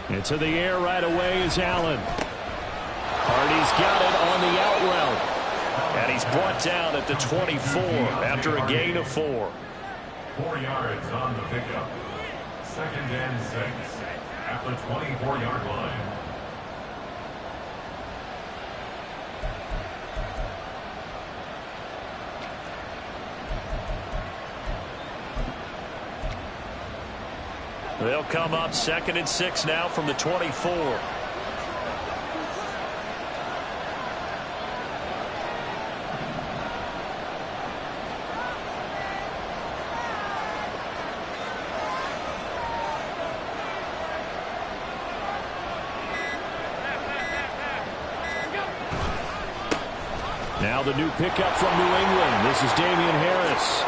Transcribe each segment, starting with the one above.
Into the air right away is Allen. Hardy's got it on the out route. And he's brought down at the 24 after a gain of 4. 4 yards on the pickup. 2nd and 6 at the 24-yard line. They'll come up 2nd and 6 now from the 24. Now the new pickup from New England. This is Damian Harris.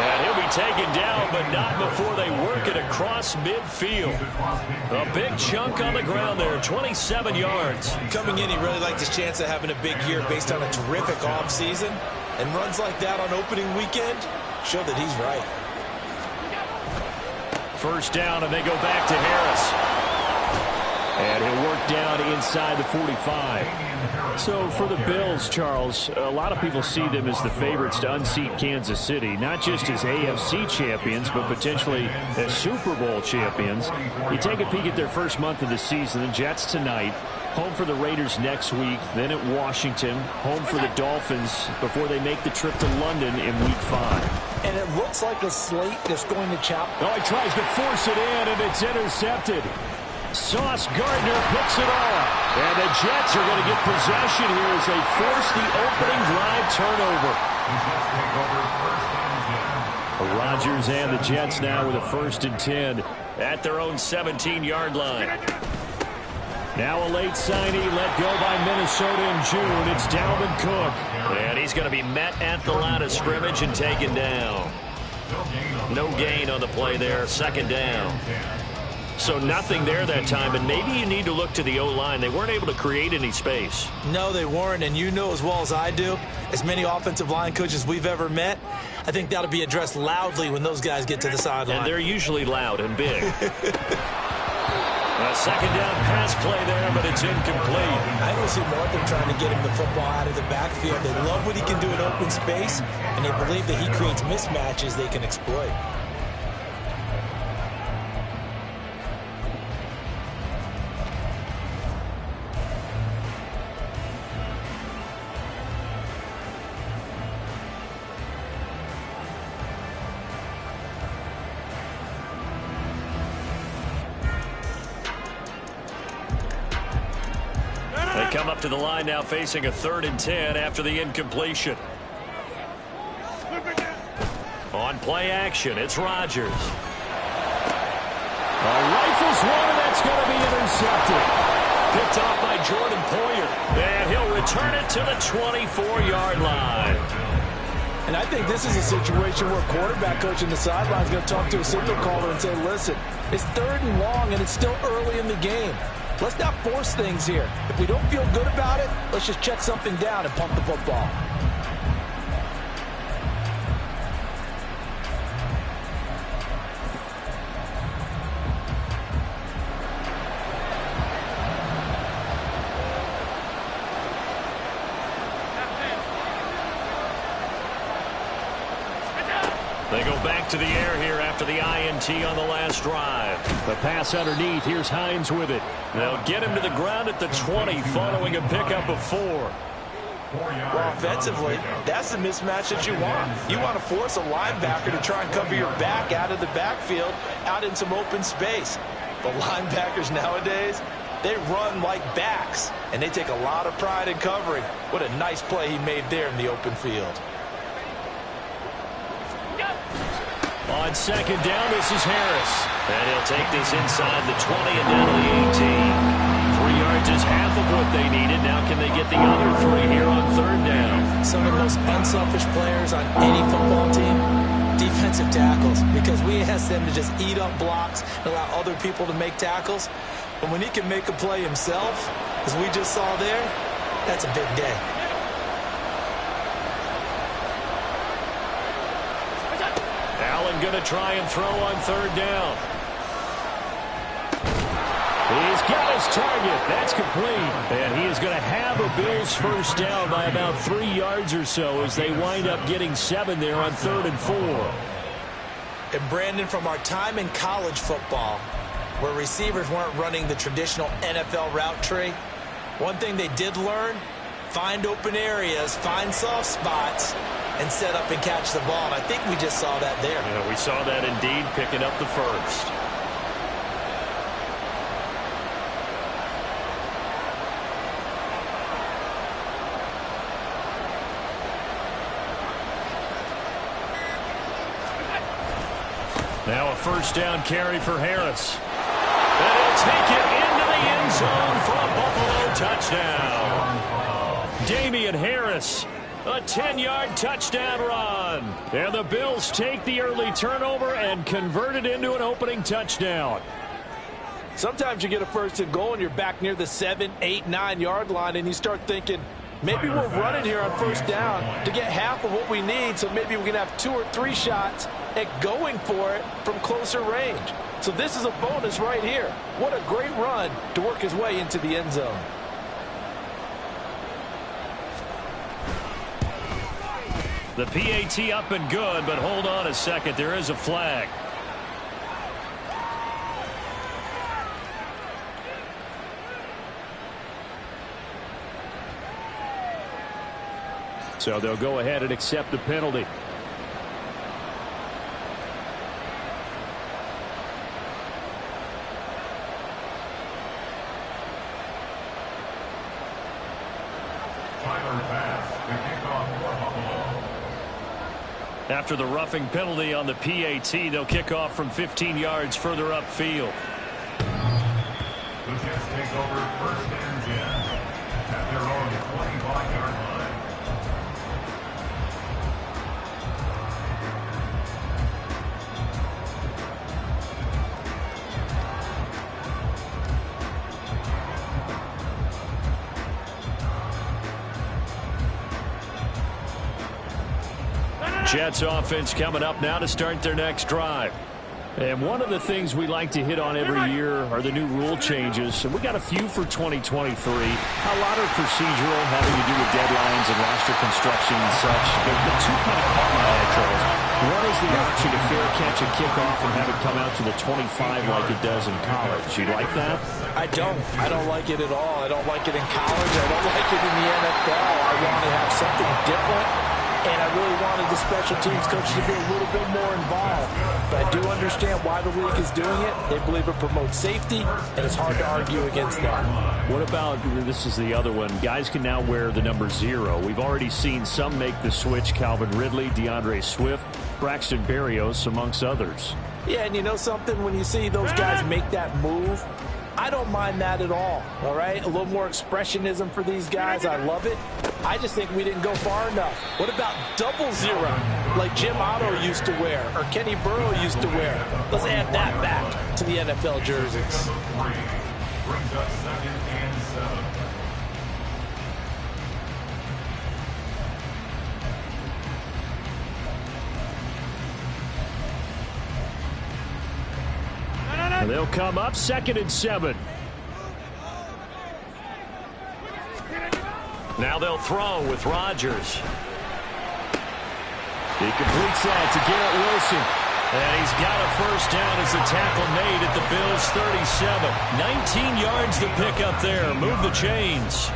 And he'll be taken down, but not before they work it across midfield. A big chunk on the ground there, 27 yards. Coming in, he really liked his chance of having a big year based on a terrific offseason. And runs like that on opening weekend show that he's right. First down, and they go back to Harris. And he'll work down inside the 45. So for the Bills, Charles, a lot of people see them as the favorites to unseat Kansas City, not just as AFC champions, but potentially as Super Bowl champions. You take a peek at their first month of the season, the Jets tonight, home for the Raiders next week, then at Washington, home for the Dolphins before they make the trip to London in Week 5. And it looks like a slate that's going to chop. Oh, he tries to force it in, and it's intercepted. Sauce Gardner picks it off. And the Jets are going to get possession here as they force the opening drive turnover. Rodgers and the Jets now with a 1st and 10 at their own 17-yard line. Now a late signee let go by Minnesota in June. It's Dalvin Cook. And he's going to be met at the line of scrimmage and taken down. No gain on the play there. 2nd down. So nothing there that time, and maybe you need to look to the O-line. They weren't able to create any space. No, they weren't, and you know as well as I do, as many offensive line coaches we've ever met, I think that'll be addressed loudly when those guys get to the sideline. And they're usually loud and big. A 2nd down pass play there, but it's incomplete. I don't see more of them trying to get him the football out of the backfield. They love what he can do in open space, and they believe that he creates mismatches they can exploit. Come up to the line now facing a 3rd and 10 after the incompletion. On play action, it's Rodgers. Rifles one, and that's going to be intercepted. Picked off by Jordan Poyer. And he'll return it to the 24-yard line. And I think this is a situation where quarterback coach in the sideline is going to talk to a signal caller and say, listen, it's 3rd and long, and it's still early in the game. Let's not force things here. If we don't feel good about it, let's just check something down and pump the football. They go back to the air here after the INT on the last drive. The pass underneath. Here's Hines with it. They'll get him to the ground at the 20 following a pickup of 4. Well, offensively, that's the mismatch that you want. You want to force a linebacker to try and cover your back out of the backfield, out in some open space. The linebackers nowadays, they run like backs, and they take a lot of pride in covering. What a nice play he made there in the open field. On 2nd down, this is Harris. And he'll take this inside the 20 and down to the 18. 3 yards is half of what they needed. Now can they get the other 3 here on 3rd down? Some of the most unselfish players on any football team, defensive tackles, because we ask them to just eat up blocks and allow other people to make tackles. But when he can make a play himself, as we just saw there, that's a big day. Allen going to try and throw on 3rd down. He's got his target. That's complete. And he is going to have a Bills first down by about 3 yards or so as they wind up getting 7 there on 3rd and 4. And Brandon, from our time in college football, where receivers weren't running the traditional NFL route tree, one thing they did learn, find open areas, find soft spots, and set up and catch the ball. And I think we just saw that there. Yeah, we saw that indeed, picking up the first. Now a first down carry for Harris. And he'll take it into the end zone for a Buffalo touchdown. Damian Harris, a 10-yard touchdown run. And the Bills take the early turnover and convert it into an opening touchdown. Sometimes you get a first and goal and you're back near the 7, 8, 9-yard line and you start thinking, maybe we'll run it here on first down to get half of what we need, so maybe we can have 2 or 3 shots at going for it from closer range. So this is a bonus right here. What a great run to work his way into the end zone. The PAT up and good, but hold on a second. There is a flag. So they'll go ahead and accept the penalty. After the roughing penalty on the PAT, they'll kick off from 15 yards further upfield. The Jets take over 1st and 10 at their own 25-yard line. Jets offense coming up now to start their next drive. And one of the things we like to hit on every year are the new rule changes. And we got a few for 2023. A lot are procedural, having to do with deadlines and roster construction and such. But the two kind of caught my eye, Charles. One is the option to fair catch a kickoff and have it come out to the 25 like it does in college. You like that? I don't like it at all. I don't like it in college. I don't like it in the NFL. I want to have something different. And I really wanted the special teams coaches to be a little bit more involved. But I do understand why the league is doing it. They believe it promotes safety, and it's hard to argue against that. What about, this is the other one, guys can now wear the number 0. We've already seen some make the switch, Calvin Ridley, DeAndre Swift, Braxton Berrios, amongst others. Yeah, and you know something? When you see those guys make that move, I don't mind that at all right? A little more expressionism for these guys. I love it. I just think we didn't go far enough. What about 00, like Jim Otto used to wear or Kenny Burrow used to wear? Let's add that back to the NFL jerseys. Brings up 2nd and 7. They'll come up 2nd and 7. Now they'll throw with Rodgers. He completes that to Garrett Wilson. And he's got a first down as the tackle made at the Bills' 37. 19 yards to pick up there. Move the chains.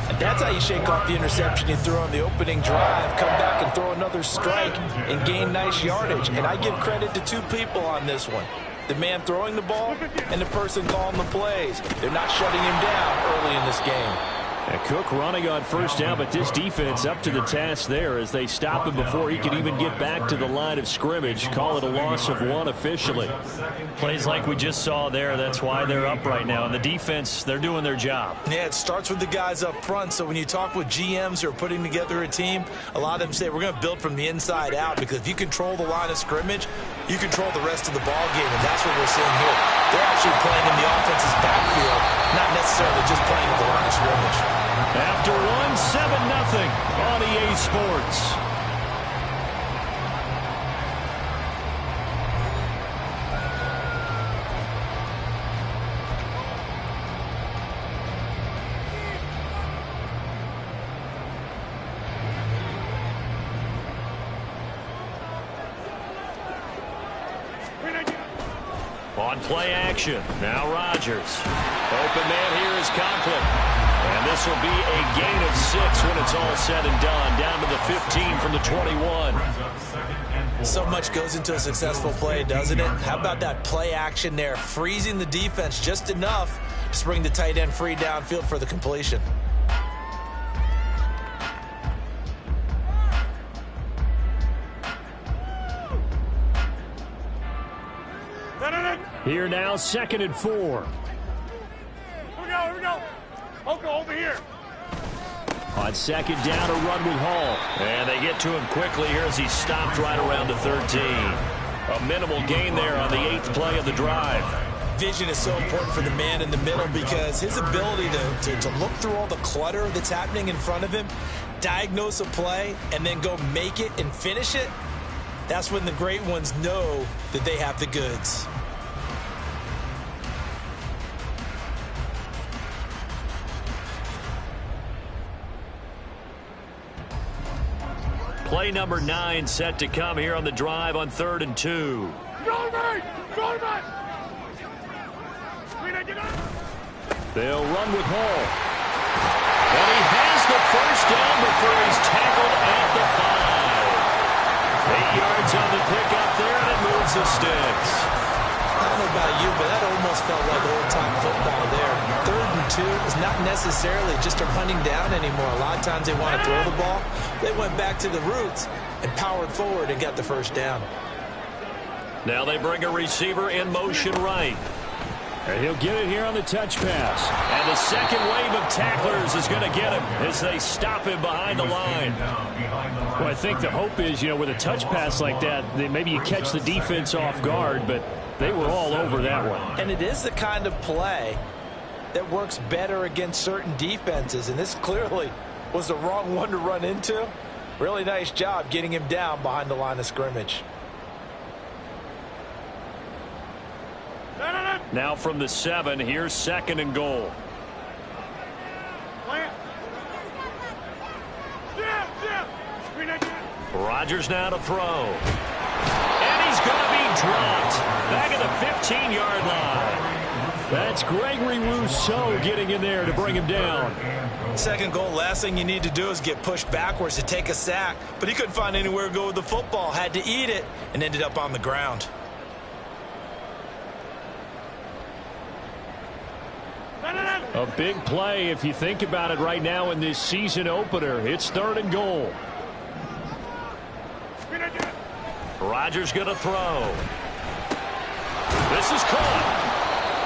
And that's how you shake off the interception you throw on the opening drive, come back and throw another strike and gain nice yardage. And I give credit to 2 people on this one. The man throwing the ball and the person calling the plays. They're not shutting him down early in this game. And Cook running on first down, but this defense up to the task there as they stop him before he can even get back to the line of scrimmage. Call it a loss of 1 officially. Plays like we just saw there. That's why they're up right now. And the defense, they're doing their job. Yeah, it starts with the guys up front. So when you talk with GMs who are putting together a team, a lot of them say we're going to build from the inside out, because if you control the line of scrimmage, you control the rest of the ball game, and that's what we're seeing here. They're actually playing in the offense's backfield, not necessarily just playing at the line of scrimmage. After 1-7-0 on EA Sports. On play action, now Rodgers. Open man here is Conklin. And this will be a gain of 6 when it's all said and done. Down to the 15 from the 21. So much goes into a successful play, doesn't it? How about that play action there? Freezing the defense just enough to bring the tight end free downfield for the completion. Here now, 2nd and 4. Here we go. Uncle, over here. On 2nd down, a run with Hall. And they get to him quickly here as he stopped right around the 13. A minimal gain there on the 8th play of the drive. Vision is so important for the man in the middle because his ability to look through all the clutter that's happening in front of him, diagnose a play, and then go make it and finish it, that's when the great ones know that they have the goods. Play number 9 set to come here on the drive on 3rd and 2. They'll run with Hall. And he has the first down before he's tackled at the 5. 8 yards on the pickup there, and it moves the sticks. I don't know about you, but that almost felt like old-time football there. 3rd and 2 is not necessarily just a running down anymore. A lot of times they want to throw the ball. They went back to the roots and powered forward and got the first down. Now they bring a receiver in motion right. And he'll get it here on the touch pass. And the second wave of tacklers is going to get him as they stop him behind the line. Well, I think the hope is, with a touch pass like that, maybe you catch the defense off guard, but they were all over that one. And it is the kind of play that works better against certain defenses, and this clearly was the wrong one to run into. Really nice job getting him down behind the line of scrimmage. Now from the 7, here's 2nd and goal. Rodgers now to throw. And he's going to be dropped back at the 15-yard line. That's Gregory Rousseau getting in there to bring him down. 2nd goal, last thing you need to do is get pushed backwards to take a sack. But he couldn't find anywhere to go with the football, had to eat it, and ended up on the ground. A big play if you think about it right now in this season opener. It's 3rd and goal. Rodgers going to throw. This is caught.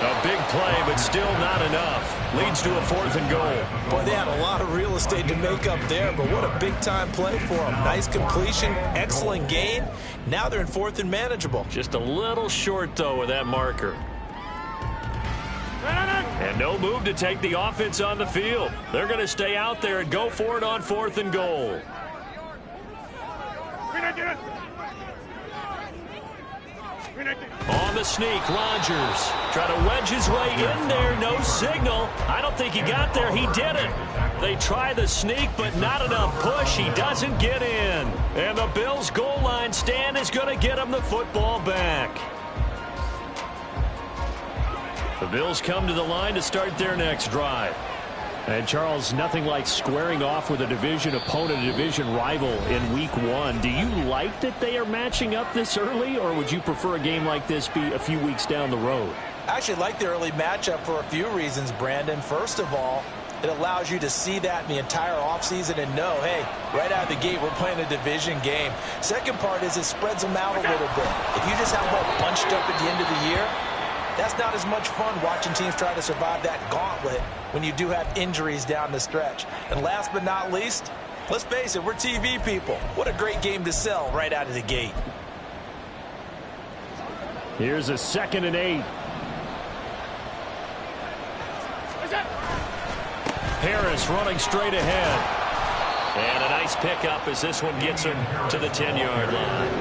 A big play, but still not enough. Leads to a 4th and goal. Boy, they had a lot of real estate to make up there, but what a big-time play for them. Nice completion, excellent gain. Now they're in 4th and manageable. Just a little short, though, with that marker. And no move to take the offense on the field. They're going to stay out there and go for it on 4th and goal. On the sneak, Rodgers try to wedge his way in there. No signal. I don't think he got there. He didn't. They try the sneak, but not enough push. He doesn't get in. And the Bills' goal line stand is going to get him the football back. The Bills come to the line to start their next drive. And, Charles, nothing like squaring off with a division opponent, a division rival in Week 1. Do you like that they are matching up this early, or would you prefer a game like this be a few weeks down the road? I actually like the early matchup for a few reasons, Brandon. First of all, it allows you to see that in the entire offseason and know, hey, right out of the gate, we're playing a division game. Second part is it spreads them out a little bit. If you just have them all bunched up at the end of the year, that's not as much fun watching teams try to survive that gauntlet when you do have injuries down the stretch. And last but not least, let's face it, we're TV people. What a great game to sell right out of the gate. Here's a 2nd and 8. Harris running straight ahead. And a nice pickup as this one gets him to the 10-yard line.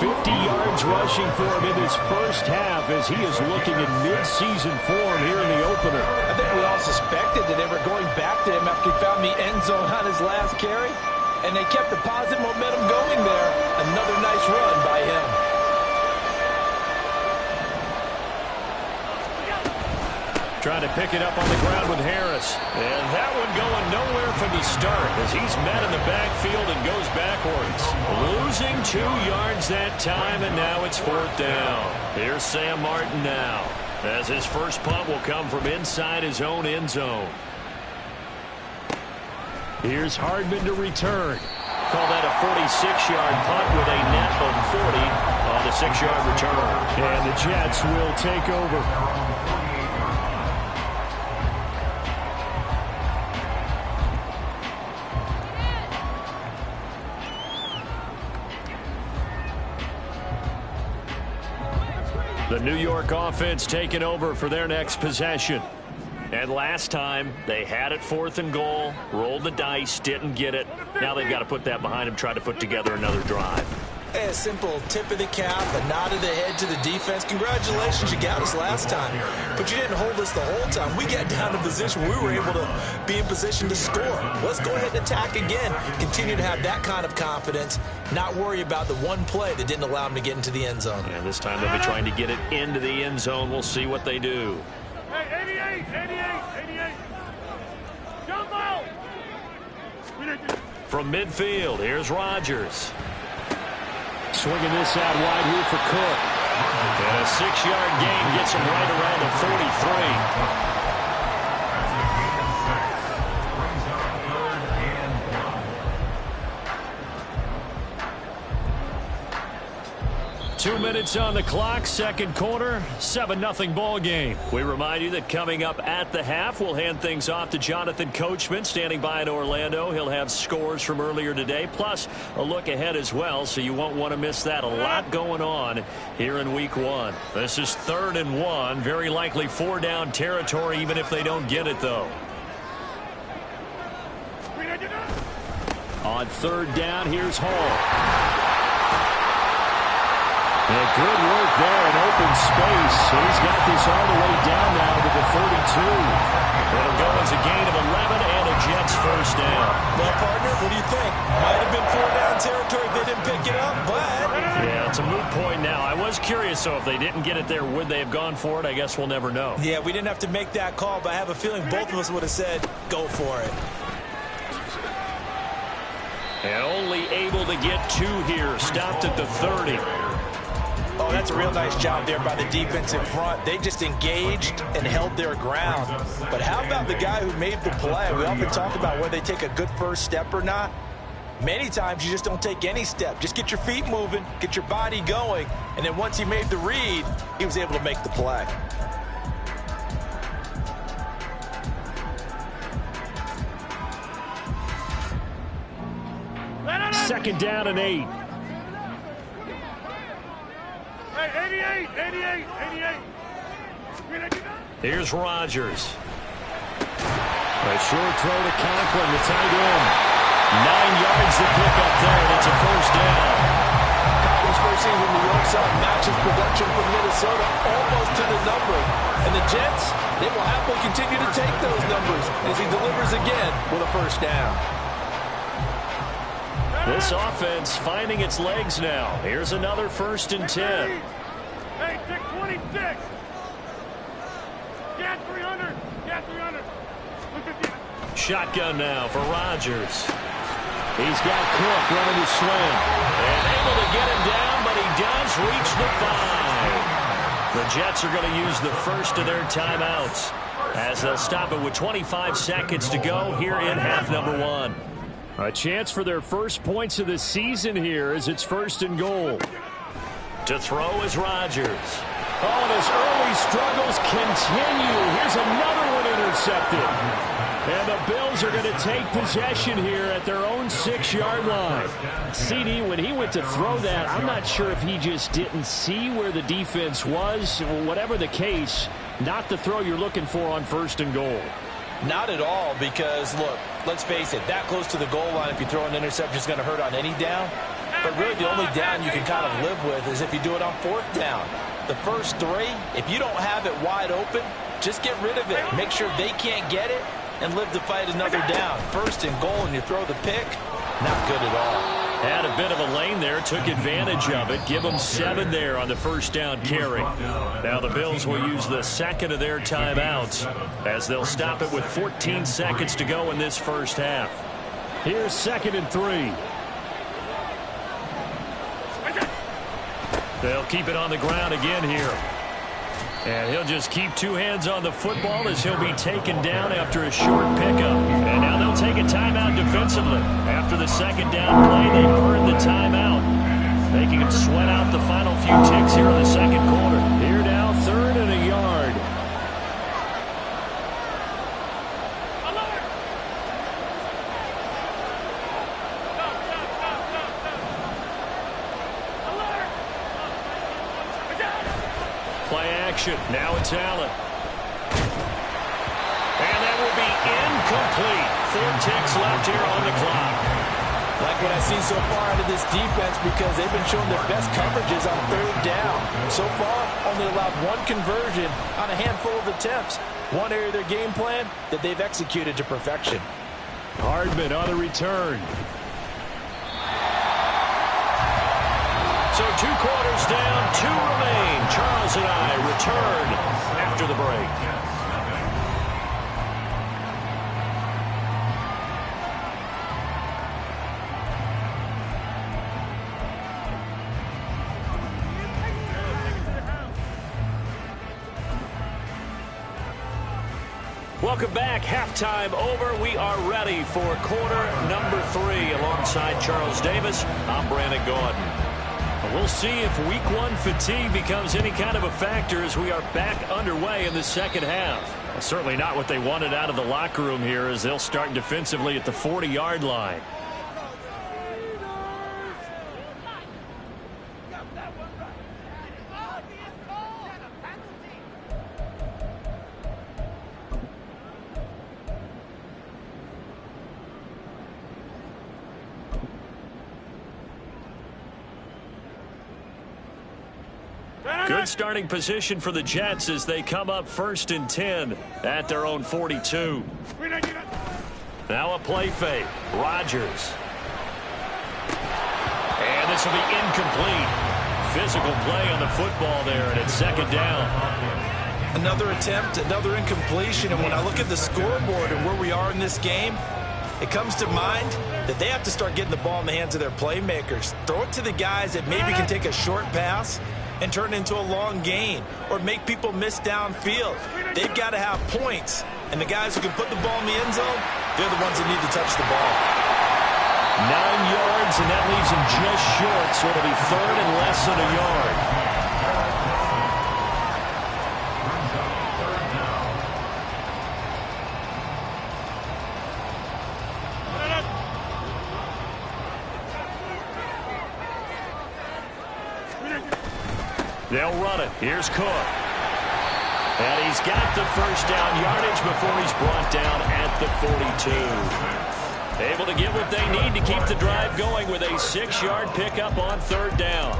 50 yards rushing for him in his first half as he is looking in mid-season form here in the opener. I think we all suspected that they were going back to him after he found the end zone on his last carry, and they kept the positive momentum going there. Another nice run by him. Trying to pick it up on the ground with Harris. And that one going nowhere from the start as he's met in the backfield and goes backwards. Losing 2 yards that time, and now it's 4th down. Here's Sam Martin now, as his first punt will come from inside his own end zone. Here's Hardman to return. Call that a 46-yard punt with a net of 40 on the 6-yard return. And the Jets will take over. The New York offense taking over for their next possession. And last time, they had it 4th and goal, rolled the dice, didn't get it. Now they've got to put that behind them, try to put together another drive. A simple tip of the cap, a nod of the head to the defense. Congratulations, you got us last time. But you didn't hold us the whole time. We got down to position where we were able to be in position to score. Let's go ahead and attack again. Continue to have that kind of confidence, not worry about the one play that didn't allow them to get into the end zone. And this time they'll be trying to get it into the end zone. We'll see what they do. Hey, 88. Jump out. From midfield, here's Rodgers. Swinging this out wide here for Cook. And a 6-yard gain gets him right around the 43. 2 minutes on the clock, second quarter, 7-0 ball game. We remind you that coming up at the half, we'll hand things off to Jonathan Coachman, standing by in Orlando. He'll have scores from earlier today, plus a look ahead as well, so you won't want to miss that. A lot going on here in week 1. This is 3rd and 1, very likely 4-down territory, even if they don't get it, though. On 3rd down, here's Hall. And good work there in open space. And he's got this all the way down now to the 32. It'll go as a gain of 11 and a Jets first down. Well, partner, what do you think? Might have been 4-down territory if they didn't pick it up, but... Yeah, it's a moot point now. I was curious, so if they didn't get it there, would they have gone for it? I guess we'll never know. Yeah, we didn't have to make that call, but I have a feeling both of us would have said, go for it. And only able to get 2 here. Stopped at the 30. Oh, that's a real nice job there by the defensive front. They just engaged and held their ground. But how about the guy who made the play? We often talk about whether they take a good first step or not. Many times you just don't take any step. Just get your feet moving, get your body going, and then once he made the read, he was able to make the play. Second down and 8. Hey, 88. Here's Rodgers. A short throw to Conklin, the tight end. 9 yards to pick up there, and it's a first down. Conklin's first season in New York side matches production from Minnesota almost to the number. And the Jets, they will happily continue to take those numbers as he delivers again with a first down. This offense finding its legs now. Here's another 1st and 10. Hey, 626. Gas 300. Shotgun now for Rodgers. He's got Cook running to swing. And able to get him down, but he does reach the 5. The Jets are going to use the first of their timeouts as they'll stop it with 25 seconds to go here in half number 1. A chance for their first points of the season here as it's 1st and goal. To throw is Rodgers. Oh, and his early struggles continue. Here's another one intercepted. And the Bills are going to take possession here at their own 6-yard line. CD, when he went to throw that, I'm not sure if he just didn't see where the defense was. Whatever the case, not the throw you're looking for on 1st and goal. Not at all, because, look, let's face it, that close to the goal line, if you throw an interception, is going to hurt on any down. But really, the only down you can kind of live with is if you do it on 4th down. The first 3, if you don't have it wide open, just get rid of it. Make sure they can't get it and live to fight another down. 1st and goal, and you throw the pick, not good at all. Had a bit of a lane there, took advantage of it. Give them 7 there on the first down carry. Now the Bills will use the second of their timeouts as they'll stop it with 14 seconds to go in this first half. Here's 2nd and 3. They'll keep it on the ground again here. And he'll just keep 2 hands on the football as he'll be taken down after a short pickup. And now they'll take a timeout defensively. After the second down play, they burned the timeout, making them sweat out the final few ticks here in the second quarter. Here now, 3rd and a yard. Play action. Now it's Allen. And that will be incomplete. 4 ticks left here on the clock. Like what I've seen so far out of this defense, because they've been showing their best coverages on 3rd down. So far, only allowed 1 conversion on a handful of attempts. One area of their game plan that they've executed to perfection. Hardman on the return. So 2 quarters down, 2 remain. Charles and I return after the break. Welcome back. Halftime over. We are ready for quarter number 3. Alongside Charles Davis, I'm Brandon Gordon. We'll see if week 1 fatigue becomes any kind of a factor as we are back underway in the second half. Well, certainly not what they wanted out of the locker room here as they'll start defensively at the 40-yard line. Good starting position for the Jets as they come up 1st and 10 at their own 42. Now a play fake. Rodgers. And this will be incomplete. Physical play on the football there, and it's 2nd down. Another attempt, another incompletion, and when I look at the scoreboard and where we are in this game, it comes to mind that they have to start getting the ball in the hands of their playmakers. Throw it to the guys that maybe can take a short pass and turn it into a long gain or make people miss downfield. They've got to have points, and the guys who can put the ball in the end zone, they're the ones that need to touch the ball. 9 yards, and that leaves him just short, so it'll be 3rd and less than a yard. They'll run it. Here's Cook. And he's got the first down yardage before he's brought down at the 42. Able to get what they need to keep the drive going with a 6-yard pickup on 3rd down.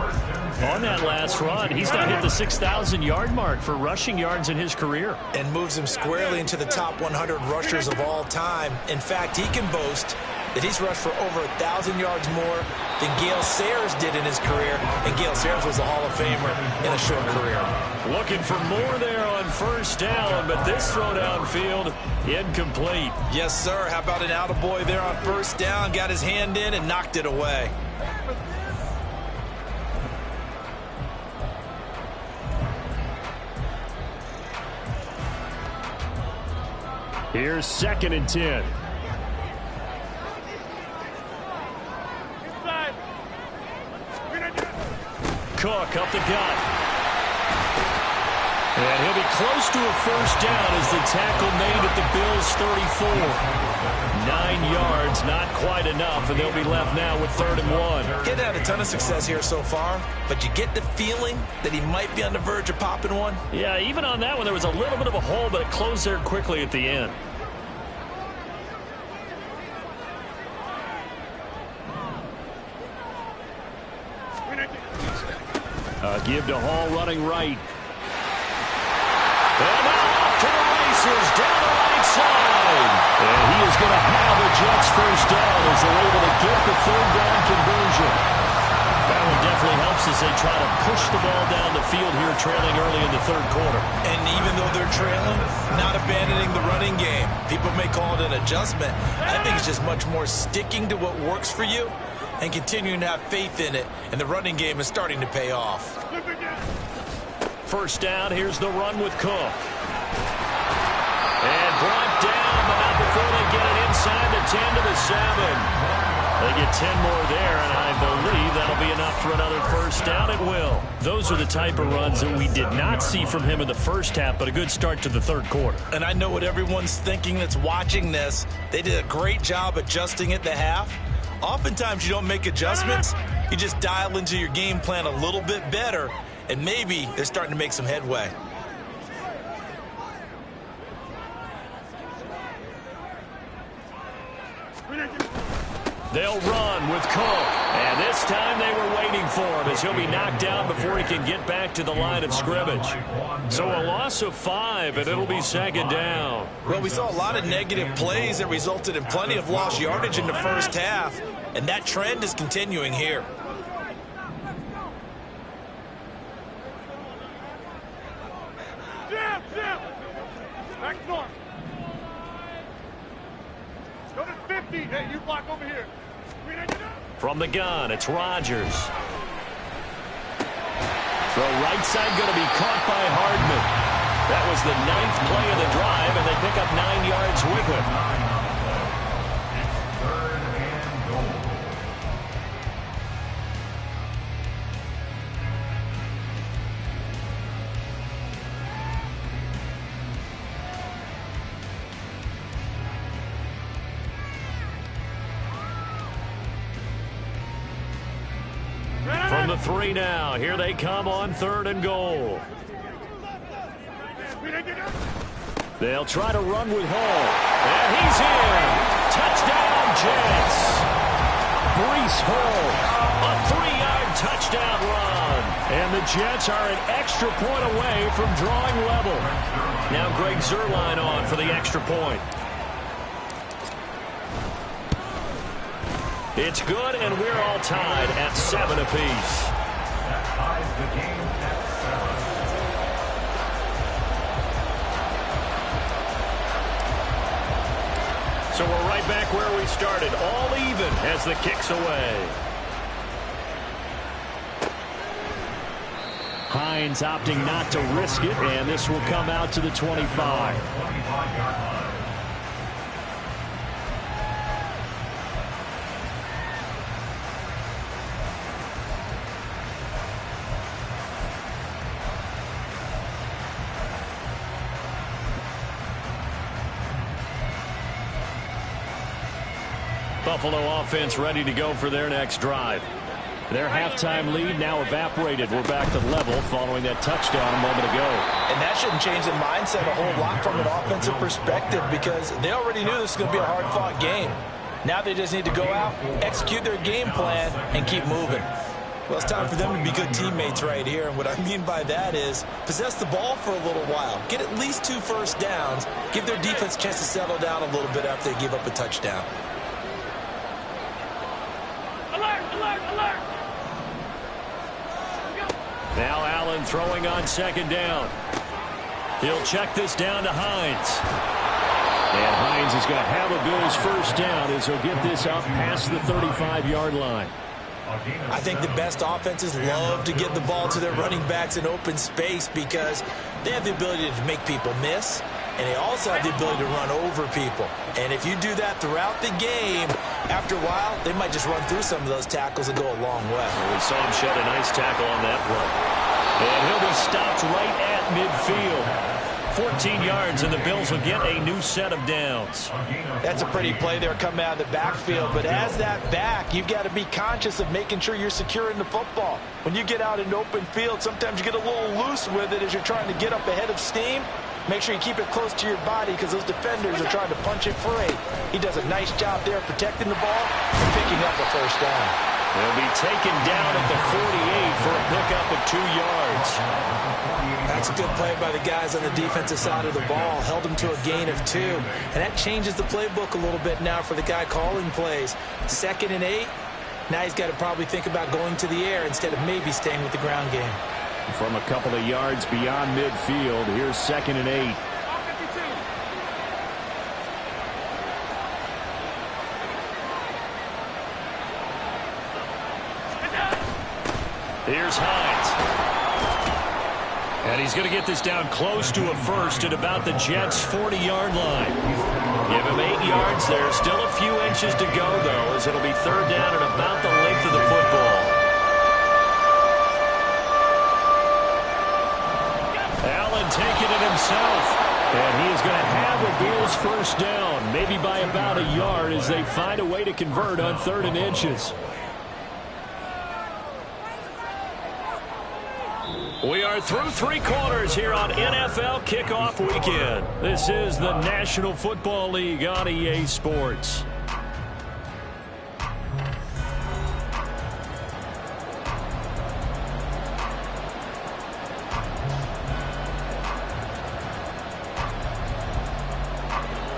On that last run, he's now hit the 6,000-yard mark for rushing yards in his career. And moves him squarely into the top 100 rushers of all time. In fact, he can boast that he's rushed for over 1,000 yards more than Gale Sayers did in his career. And Gale Sayers was a Hall of Famer in a short career. Looking for more there on 1st down, but this throw downfield, incomplete. Yes, sir. How about an attaboy there on 1st down? Got his hand in and knocked it away. Here's 2nd and 10. Cook up the gut. And he'll be close to a 1st down as the tackle made at the Bills' 34. 9 yards, not quite enough, and they'll be left now with 3rd and 1. Getting had a ton of success here so far, but you get the feeling that he might be on the verge of popping one. Yeah, even on that one, there was a little bit of a hole, but it closed there quickly at the end. Give to Hall running right. And now off to the races down the right inside. And he is going to have a Jets first down as they're able to get the third down conversion. That one definitely helps as they try to push the ball down the field here, trailing early in the third quarter. And even though they're trailing, not abandoning the running game. People may call it an adjustment. I think it's just much more sticking to what works for you and continuing to have faith in it. And the running game is starting to pay off. First down, here's the run with Cook. And brought down, but not before they get it inside the 10 to the 7. They get 10 more there, and I believe that'll be enough for another first down. It will. Those are the type of runs that we did not see from him in the first half, but a good start to the third quarter. And I know what everyone's thinking that's watching this. They did a great job adjusting at the half. Oftentimes you don't make adjustments. You just dial into your game plan a little bit better, and maybe they're starting to make some headway. They'll run with Cook. And this time they were waiting for him as he'll be knocked down before he can get back to the line of scrimmage. So a loss of 5, and it'll be second down. Well, we saw a lot of negative plays that resulted in plenty of lost yardage in the first half, and that trend is continuing here. Back north. Go to 50. Hey, you block over here. From the gun, it's Rodgers. Throw right side going to be caught by Hardman. That was the 9th play of the drive, and they pick up 9 yards with it. It's 3rd and goal. From the 3 now, here they come on 3rd and goal. They'll try to run with Hall. And he's in. Touchdown, Jets. Breece Hall, a 3-yard touchdown run. And the Jets are an extra point away from drawing level. Now Greg Zuerlein on for the extra point. It's good, and we're all tied at 7 apiece. That ties the game at 7. So we're right back where we started, all even as the kick's away. Hines opting not to risk it, and this will come out to the 25. 25-yard line. Buffalo offense ready to go for their next drive. Their halftime lead now evaporated. We're back to level following that touchdown a moment ago. And that shouldn't change the mindset a whole lot from an offensive perspective because they already knew this was going to be a hard-fought game. Now they just need to go out, execute their game plan, and keep moving. Well, it's time for them to be good teammates right here. And what I mean by that is possess the ball for a little while. Get at least 2 first downs. Give their defense a chance to settle down a little bit after they give up a touchdown. Now Allen throwing on 2nd down. He'll check this down to Hines. And Hines is going to have a Bills first down as he'll get this up past the 35-yard line. I think the best offenses love to get the ball to their running backs in open space because they have the ability to make people miss, and they also have the ability to run over people. And if you do that throughout the game, after a while, they might just run through some of those tackles and go a long way. Well, we saw him shed a nice tackle on that run. And he'll be stopped right at midfield. 14 yards, and the Bills will get a new set of downs. That's a pretty play there coming out of the backfield, but as that back, you've got to be conscious of making sure you're securing the football. When you get out in open field, sometimes you get a little loose with it as you're trying to get up ahead of steam. Make sure you keep it close to your body because those defenders are trying to punch it free. He does a nice job there protecting the ball and picking up a first down. He'll be taken down at the 48 for a pickup of 2 yards. That's a good play by the guys on the defensive side of the ball. Held them to a gain of 2. And that changes the playbook a little bit now for the guy calling plays. 2nd and 8. Now he's got to probably think about going to the air instead of maybe staying with the ground game. From a couple of yards beyond midfield, here's 2nd and 8. Here's Hines. And he's going to get this down close to a first at about the Jets' 40-yard line. Give him 8 yards there. Still a few inches to go, though, as it'll be 3rd down and about the length of the football. Allen taking it himself. And he is going to have a Bills first down, maybe by about a yard, as they find a way to convert on 3rd and inches. We are through 3 quarters here on NFL Kickoff Weekend. This is the National Football League on EA Sports.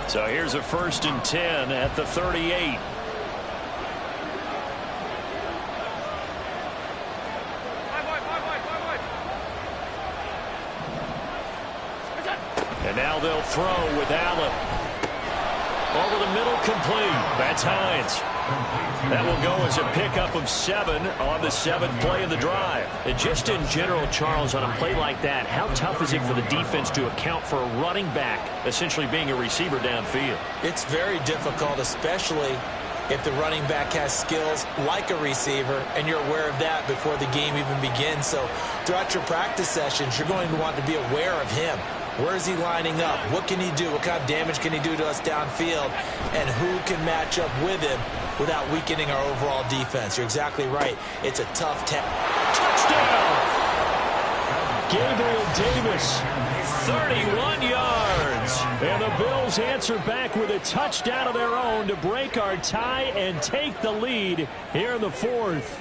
So here's a 1st and 10 at the 38. And now they'll throw with Allen. Over the middle, complete. That's Hines. That will go as a pickup of 7 on the 7th play of the drive. And just in general, Charles, on a play like that, how tough is it for the defense to account for a running back essentially being a receiver downfield? It's very difficult, especially if the running back has skills like a receiver, and you're aware of that before the game even begins. So throughout your practice sessions, you're going to want to be aware of him. Where is he lining up? What can he do? What kind of damage can he do to us downfield? And who can match up with him without weakening our overall defense? You're exactly right. It's a tough task. Touchdown! Gabriel Davis, 31 yards. And the Bills answer back with a touchdown of their own to break our tie and take the lead here in the 4th.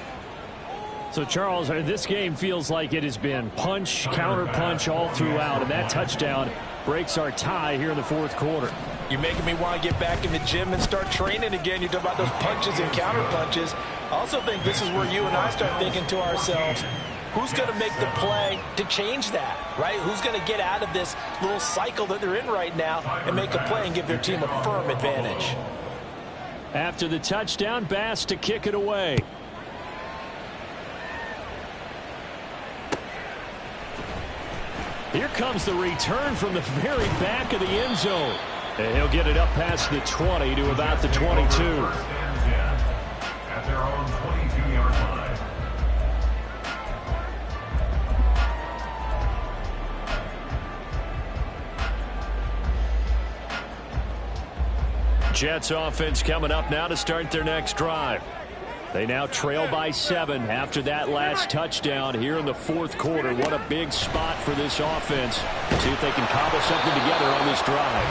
So, Charles, this game feels like it has been punch, counter-punch all throughout, and that touchdown breaks our tie here in the 4th quarter. You're making me want to get back in the gym and start training again. You talk about those punches and counter-punches. I also think this is where you and I start thinking to ourselves, who's going to make the play to change that, right? Who's going to get out of this little cycle that they're in right now and make a play and give their team a firm advantage? After the touchdown, Bass to kick it away. Here comes the return from the very back of the end zone. And he'll get it up past the 20 to about the 22. At their own 22-yard line. Jets offense coming up now to start their next drive. They now trail by 7 after that last touchdown here in the 4th quarter. What a big spot for this offense. See if they can cobble something together on this drive.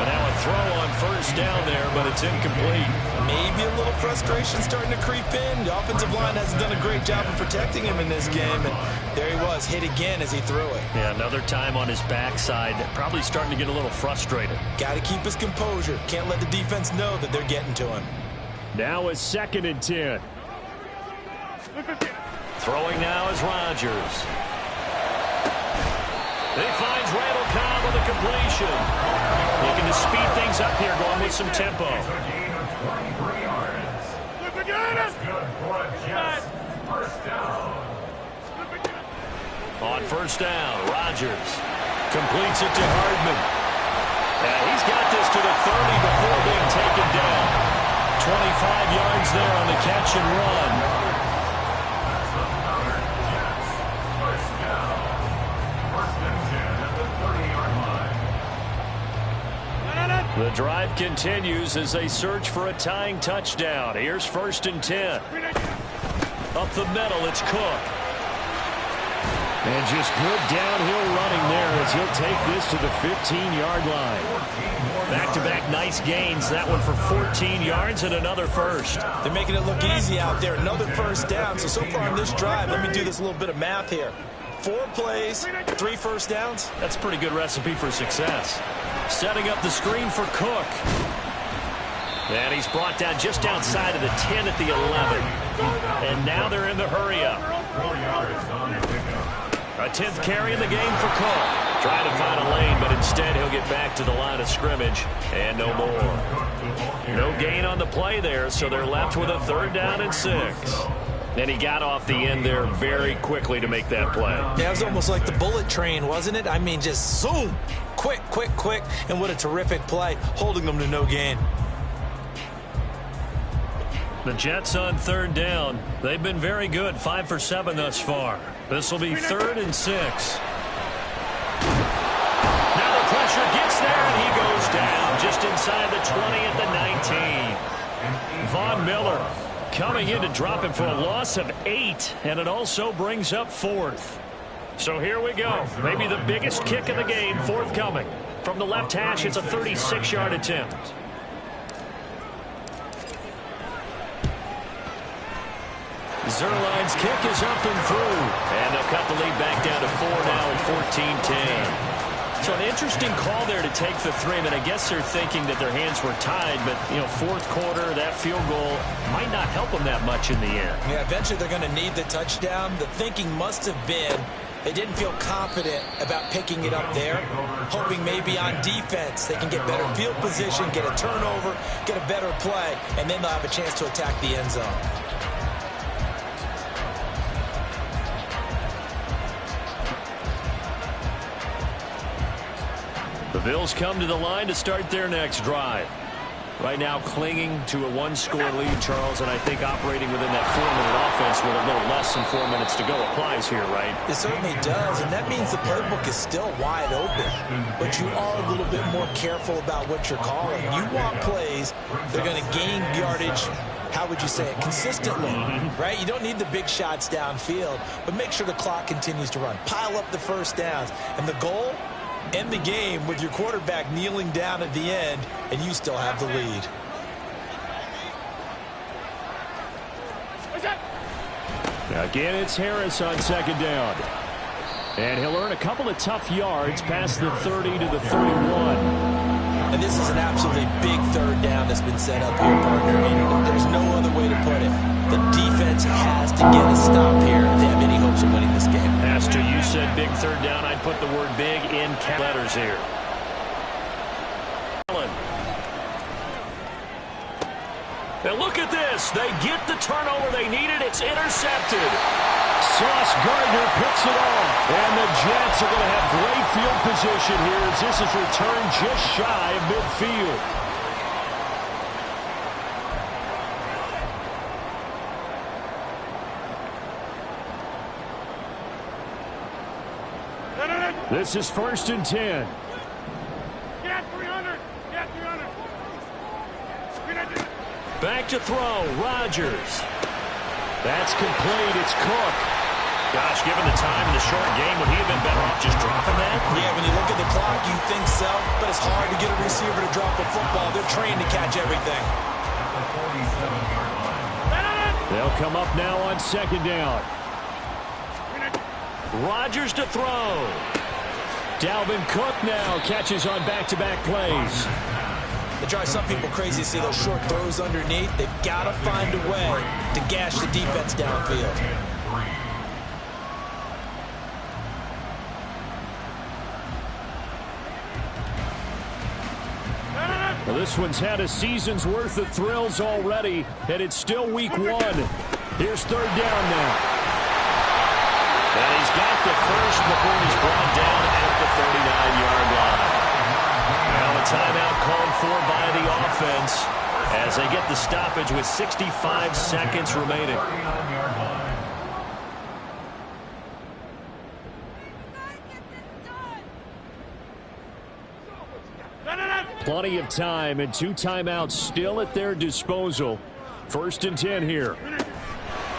But now a throw on 1st down there, but it's incomplete. Maybe a little frustration starting to creep in. The offensive line hasn't done a great job of protecting him in this game. And there he was, hit again as he threw it. Yeah, another time on his backside. Probably starting to get a little frustrated. Got to keep his composure. Can't let the defense know that they're getting to him. Now a 2nd and 10. Throwing now is Rodgers. He finds Randall Cobb with a completion. Looking to speed things up here, going with some tempo. It's a gain of 23 yards. That's good for a Jets. First down. On 1st down, Rodgers completes it to Hardman. And he's got this to the 30 before being taken down. 25 yards there on the catch and run. First down. 1st and 10 at the 30-yard line. The drive continues as they search for a tying touchdown. Here's 1st and 10. Up the middle, it's Cook. And just good downhill running there as he'll take this to the 15-yard line. Back-to-back nice gains. That one for 14 yards and another first. They're making it look easy out there. Another 1st down. So far on this drive, let me do this little bit of math here. 4 plays, 3 first downs. That's a pretty good recipe for success. Setting up the screen for Cook. And he's brought down just outside of the 10 at the 11. And now they're in the hurry-up. 4 yards on the pickup. A 10th carry in the game for Cook. Trying to find a lane, but instead he'll get back to the line of scrimmage. And no more. No gain on the play there, so they're left with a 3rd down and 6. And he got off the end there very quickly to make that play. Yeah, it was almost like the bullet train, wasn't it? I mean, just zoom. Quick, quick, quick. And what a terrific play, holding them to no gain. The Jets on 3rd down. They've been very good, 5 for 7 thus far. This will be 3rd and 6. Now the pressure gets there, and he goes down just inside the 20 at the 19. Von Miller coming in to drop him for a loss of 8, and it also brings up 4th. So here we go. Maybe the biggest kick of the game forthcoming. From the left hash, it's a 36-yard attempt. Zerline's kick is up and through. And they'll cut the lead back down to 4 now at 14-10. So an interesting call there to take the 3. I mean, I guess they're thinking that their hands were tied, but, you know, 4th quarter, that field goal might not help them that much in the end. Yeah, eventually they're going to need the touchdown. The thinking must have been they didn't feel confident about picking it up there, hoping maybe on defense they can get better field position, get a turnover, get a better play, and then they'll have a chance to attack the end zone. The Bills come to the line to start their next drive. Right now clinging to a 1-score lead, Charles, and I think operating within that 4-minute offense with a little less than 4 minutes to go applies here, right? It certainly does, and that means the playbook is still wide open. But you are a little bit more careful about what you're calling. You want plays that are going to gain yardage, how would you say it, consistently, right? You don't need the big shots downfield, but make sure the clock continues to run. Pile up the first downs, and the goal, end the game with your quarterback kneeling down at the end, and you still have the lead. Again, it's Harris on 2nd down. And he'll earn a couple of tough yards past the 30 to the 31. And this is an absolutely big 3rd down that's been set up here, partner. And there's no other way to put it. The defense has to get a stop here if they have any hopes of winning this game. Pastor, you said big 3rd down. I'd put the word big in cap letters here. Now look at this. They get the turnover they needed. It's intercepted. Sauce Gardner picks it off. And the Jets are going to have great field position here as this is returned just shy of midfield. This is 1st and 10. Get 300. Get 300. Back to throw. Rodgers. That's complete. It's Cook. Gosh, given the time in the short game, would he have been better off just dropping that? Yeah, when you look at the clock, you think so, but it's hard to get a receiver to drop a football. They're trained to catch everything. They'll come up now on 2nd down. Rodgers to throw. Dalvin Cook now catches on back-to-back plays. It drives some people crazy to see those short throws underneath. They've got to find a way to gash the defense downfield. Well, this one's had a season's worth of thrills already, and it's still week 1. Here's 3rd down now. And he's got the first before he's brought down at the 39-yard line. Now a timeout called for by the offense as they get the stoppage with 65 seconds remaining. Plenty of time and 2 timeouts still at their disposal. 1st and 10 here.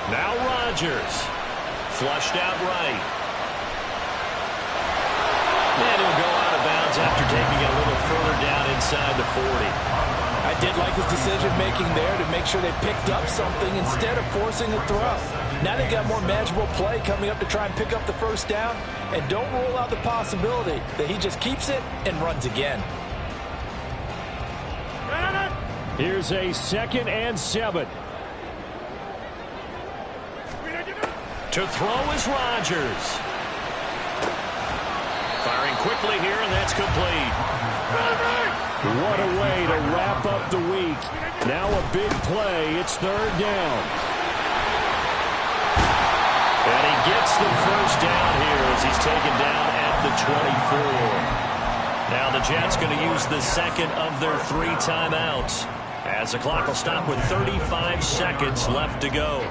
Now Rodgers. Flushed out right. And he'll go out of bounds after taking it a little further down inside the 40. I I did like his decision-making there to make sure they picked up something instead of forcing a throw. Now they've got more manageable play coming up to try and pick up the first down, and don't rule out the possibility that he just keeps it and runs again. Here's a 2nd and 7. To throw is Rodgers. Firing quickly here, and that's complete. What a way to wrap up the week. Now a big play. It's 3rd down. And he gets the first down here as he's taken down at the 24. Now the Jets going to use the 2nd of their 3 timeouts, as the clock will stop with 35 seconds left to go.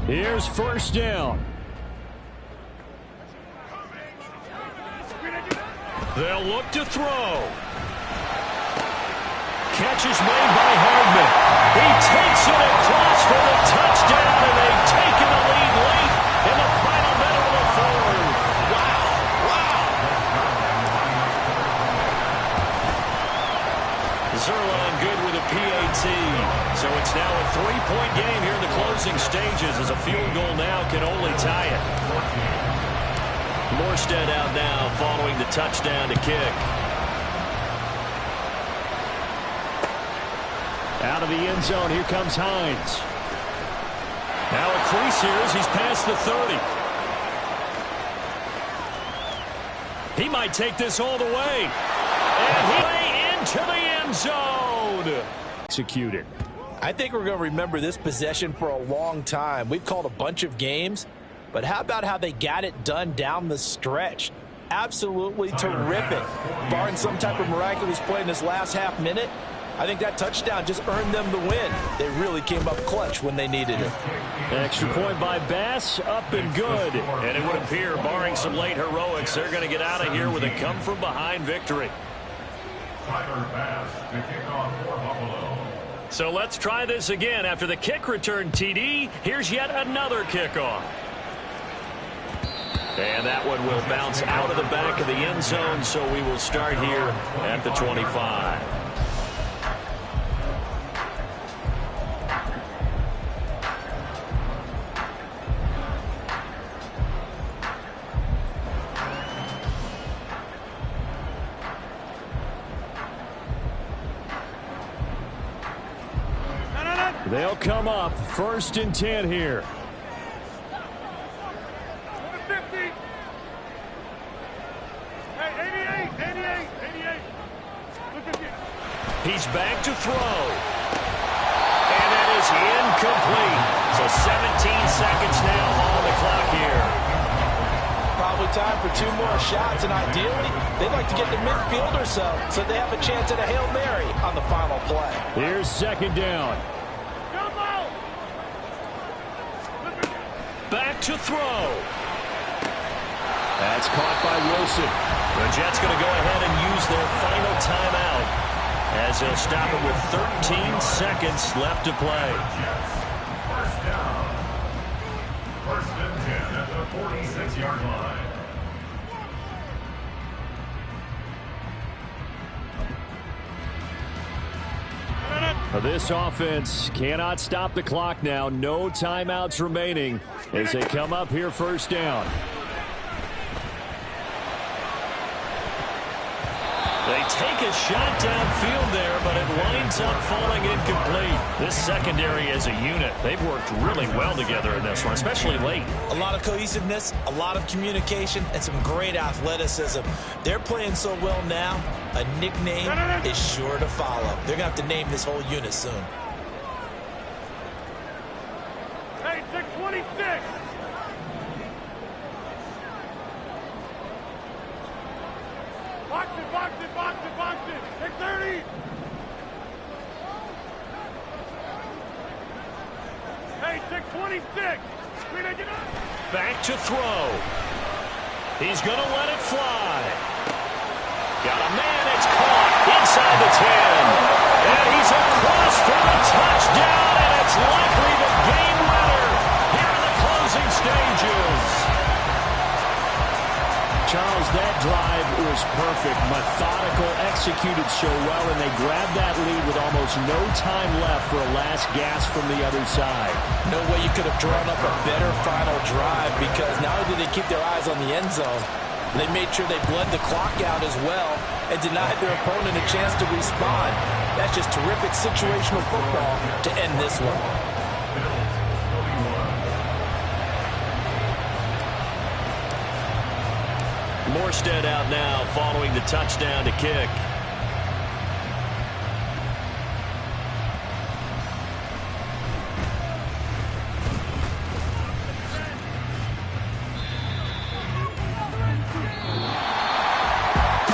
Here's 1st down. They'll look to throw. Catch is made by Hardman. He takes it across for the touchdown, and they've taken the lead late in the final minute of the 4th. Wow. Zerline good with a PAT. So it's now a 3-point game here in the closing stages, as a field goal now can only tie it. Morstead out now following the touchdown to kick. Out of the end zone, here comes Hines. Now a crease here as he's past the 30. He might take this all the way. And he into the end zone. Executed. I think we're going to remember this possession for a long time. We've called a bunch of games, but how about how they got it done down the stretch? Absolutely terrific. Barring some type of miraculous play in this last half minute, I think that touchdown just earned them the win. They really came up clutch when they needed it. Extra point by Bass, up and good. And it would appear, barring some late heroics, they're going to get out of here with a come-from-behind victory. Tyler Bass to kick off for Buffalo. So let's try this again. After the kick return TD, here's yet another kickoff. And that one will bounce out of the back of the end zone, so we will start here at the 25. They'll come up 1st and 10 here. He's back to throw. And that is incomplete. So 17 seconds now on the clock here. Probably time for 2 more shots, and ideally, they'd like to get to midfield or so they have a chance at a Hail Mary on the final play. Here's 2nd down. Back to throw. That's caught by Wilson. The Jets going to go ahead and use their final timeout, as they'll stop it with 13 seconds left to play. First down. 1st and 10 at the 46-yard line. This offense cannot stop the clock now. No timeouts remaining as they come up here 1st down. They take a shot downfield there, but it winds up falling incomplete. This secondary as a unit, they've worked really well together in this one, especially late. A lot of cohesiveness, a lot of communication, and some great athleticism. They're playing so well now, a nickname is sure to follow. They're going to have to name this whole unit soon. Hey, 626! Box it, box it, box it, box it! Take 30! Hey, 626! Back to throw. He's going to let it fly. Got a man, it's caught inside the 10. And he's across for the touchdown, and it's likely the game Charles, that drive was perfect, methodical, executed so well, and they grabbed that lead with almost no time left for a last gasp from the other side. No way you could have drawn up a better final drive, because not only did they keep their eyes on the end zone, they made sure they bled the clock out as well and denied their opponent a chance to respond. That's just terrific situational football to end this one. Morstead out now following the touchdown to kick.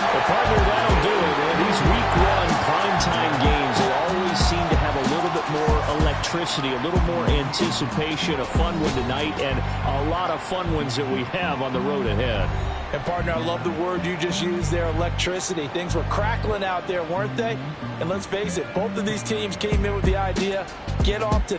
Well, partner, that'll do it. And these week one primetime games, they always seem to have a little bit more electricity, a little more anticipation, a fun one tonight, and a lot of fun ones that we have on the road ahead. And, partner, I love the word you just used there, electricity. Things were crackling out there, weren't they? And let's face it, both of these teams came in with the idea, get off to